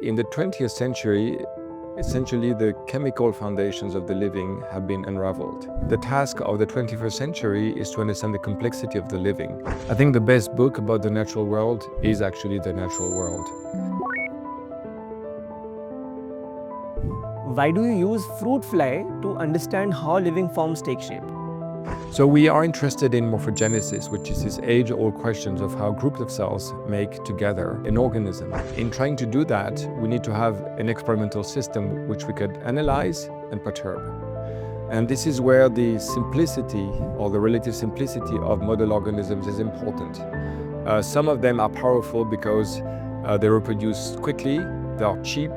In the 20th century, essentially the chemical foundations of the living have been unraveled. The task of the 21st century is to understand the complexity of the living. I think the best book about the natural world is actually The Natural World. Why do you use fruit fly to understand how living forms take shape? So we are interested in morphogenesis, which is this age-old questions of how groups of cells make together an organism. In trying to do that, we need to have an experimental system which we could analyze and perturb. And this is where the simplicity or the relative simplicity of model organisms is important. Some of them are powerful because they reproduce quickly, they are cheap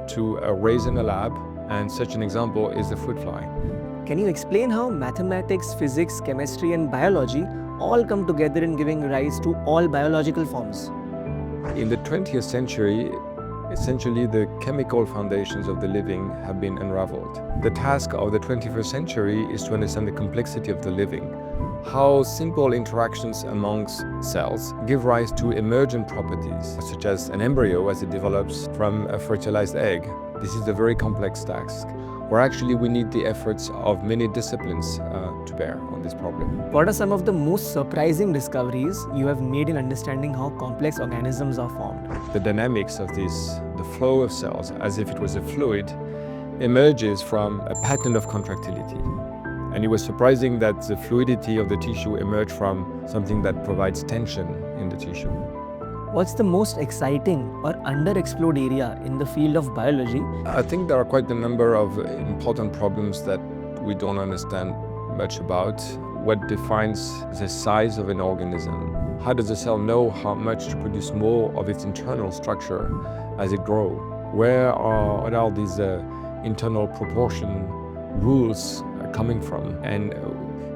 to raise in a lab, and such an example is the fruit fly. Can you explain how mathematics, physics, chemistry and biology all come together in giving rise to all biological forms? In the 20th century, essentially the chemical foundations of the living have been unraveled. The task of the 21st century is to understand the complexity of the living, how simple interactions amongst cells give rise to emergent properties, such as an embryo as it develops from a fertilized egg. This is a very complex task, where actually we need the efforts of many disciplines to bear on this problem. What are some of the most surprising discoveries you have made in understanding how complex organisms are formed? The dynamics of this, the flow of cells, as if it was a fluid, emerges from a pattern of contractility. And it was surprising that the fluidity of the tissue emerged from something that provides tension in the tissue. What's the most exciting or underexplored area in the field of biology? I think there are quite a number of important problems that we don't understand much about. What defines the size of an organism? How does a cell know how much to produce more of its internal structure as it grows? What are these internal proportion rules coming from? And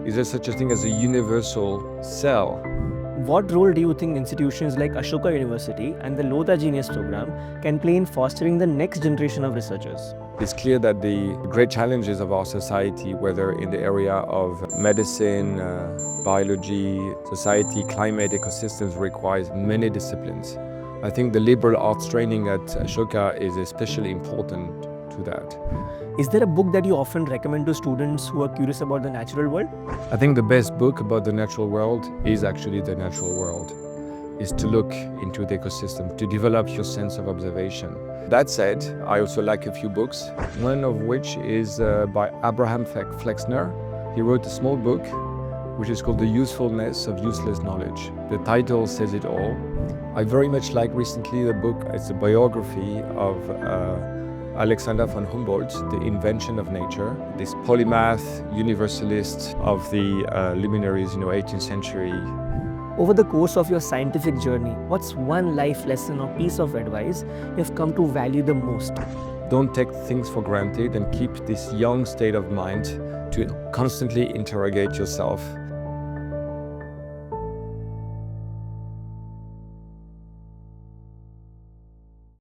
is there such a thing as a universal cell? What role do you think institutions like Ashoka University and the Lodha Genius Program can play in fostering the next generation of researchers? It's clear that the great challenges of our society, whether in the area of medicine, biology, society, climate, ecosystems, requires many disciplines. I think the liberal arts training at Ashoka is especially important to that. Is there a book that you often recommend to students who are curious about the natural world? I think the best book about the natural world is actually The Natural World. Is to look into the ecosystem, to develop your sense of observation. That said, I also like a few books, one of which is by Abraham Flexner. He wrote a small book which is called The Usefulness of Useless Knowledge. The title says it all. I very much like recently the book, it's a biography of Alexander von Humboldt, The Invention of Nature, this polymath, universalist of the luminaries, 18th century. Over the course of your scientific journey, what's one life lesson or piece of advice you've come to value the most? Don't take things for granted and keep this young state of mind to constantly interrogate yourself